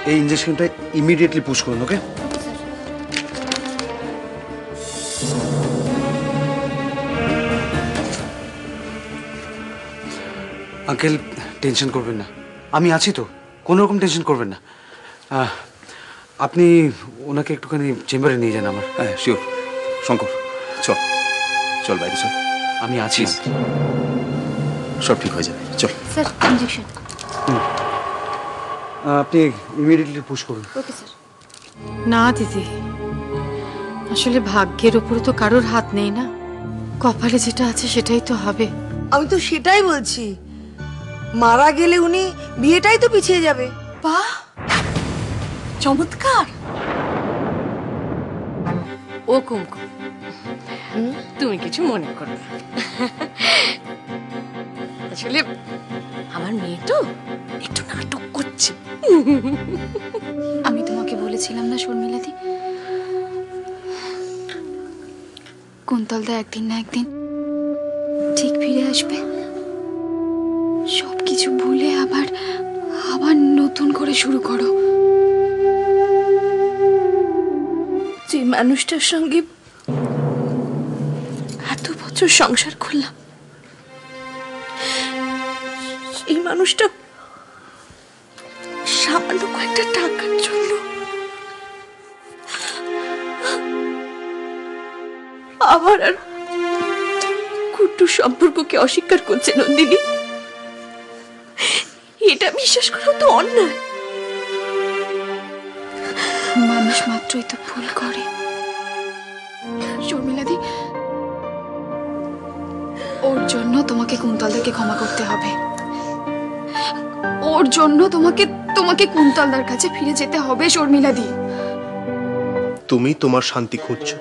এই ইনজেকশনটা immediately push করুন, ওকে? Uncle tension করবেন না, আমি আছি তো, কোনো রকম টেনশন করবেন না। আপনি ওনাকে একটুখানি চেম্বারে নিয়ে যান আমার। হ্যাঁ শিওর। শঙ্কর চল, চল বাইরে চল, আমি আছি। সব ঠিক হয়ে যাবে, চল। Sir injection. আপনি ইমিডিয়েটলি পুশ করুন। Okay sir. না দিদি, আসলে ভাগ্যের উপরে তো কারোর হাত নেই না, কপালে যেটা আছে সেটাই তো হবে। আমি তো সেটাই বলছি, মারা গেলে উনি বিয়েটাই তো পিছিয়ে যাবে। বাহ, চমৎকার। ও কুমকুম, তুমি কিছু মনে করো না। আসলে আমার মেয়ে তো একটু নাটক করছে। আমি তোমাকে বলেছিলাম না শর্মিলাদি, কুন্তলদা একদিন না একদিন ঠিক ফিরে আসবে, সবকিছু ভুলে আবার আবার নতুন করে শুরু করো। যে মানুষটার সঙ্গে এত বছর সংসার করলাম, সেই মানুষটা সামান্য কয়েকটা টাকার জন্য আবার আর কুট্টুর সম্পর্ককে অস্বীকার করছে নন্দিনী। এটা বিশ্বাস করা তো অন্যায়। মানুষ মাত্রই তো ভুল করে শর্মিলাদি, ওর জন্য তোমাকে কুন্তলদাকে ক্ষমা করতে হবে, ওর জন্য তোমাকে তোমাকে কুন্তলদার কাছে ফিরে যেতে হবে শর্মিলাদি। তুমি তোমার শান্তি খুঁজছো,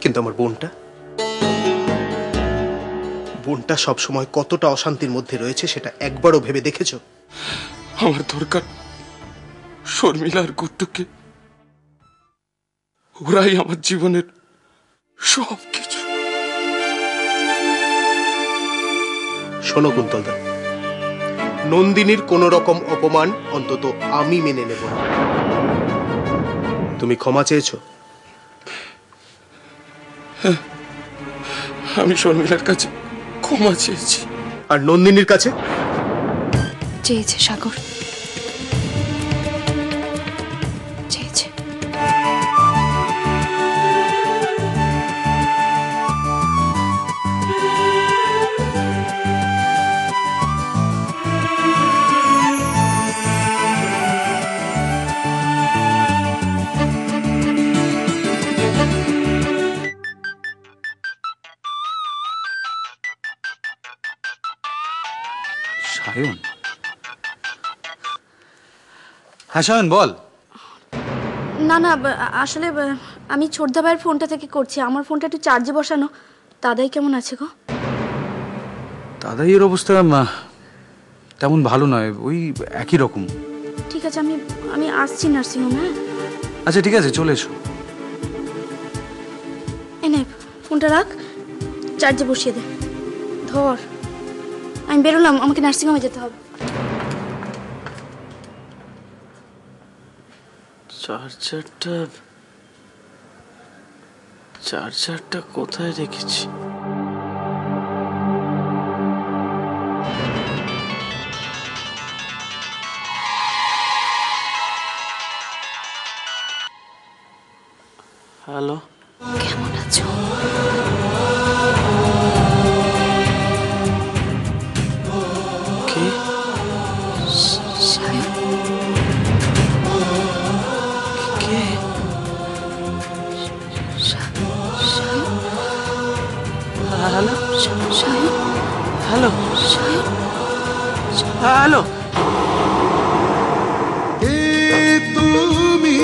কিন্তু আমার বোনটা বোনটা সবসময় কতটা অশান্তির মধ্যে রয়েছে সেটা একবারও ভেবে দেখেছো? আমার দরকার শর্মিলা আর গুড্ডুকে, ওরাই আমার জীবনের সব কিছু। শোনো কুন্তলদা, নন্দিনীর কোন রকম অপমান অন্তত আমি মেনে নেব না। তুমি ক্ষমা চেয়েছো? হ্যাঁ, আমি শর্মিলার কাছে ক্ষমা চেয়েছি। আর নন্দিনীর কাছে? চেয়েছে সাগর, চেয়েছে। সায়ন? হ্যাঁ সায়ন বল। না না, আসলে আমি ছোটদা ভাইয়ের ফোনটা থেকে করছি, আমার ফোনটা একটু চার্জে বসানো। দাদাই কেমন আছে গো? দাদাইয়ের অবস্থা তেমন ভালো নয়, ওই একই রকম। ঠিক আছে, আমি আমি আসছি নার্সিংহোমে। হ্যাঁ আচ্ছা ঠিক আছে, চলে এসো। এনে ফোনটা রাখ, চার্জে বসিয়ে দে। ধর, আমি বেরোলাম, আমাকে নার্সিংহোমে যেতে হবে। চার্জারটা কোথায় রেখেছি? হ্যালো, কেমন আছো? কে? সায়ন? কে? Sayan? Hello, Sayan? Hello, Sayan? Hello. তুমি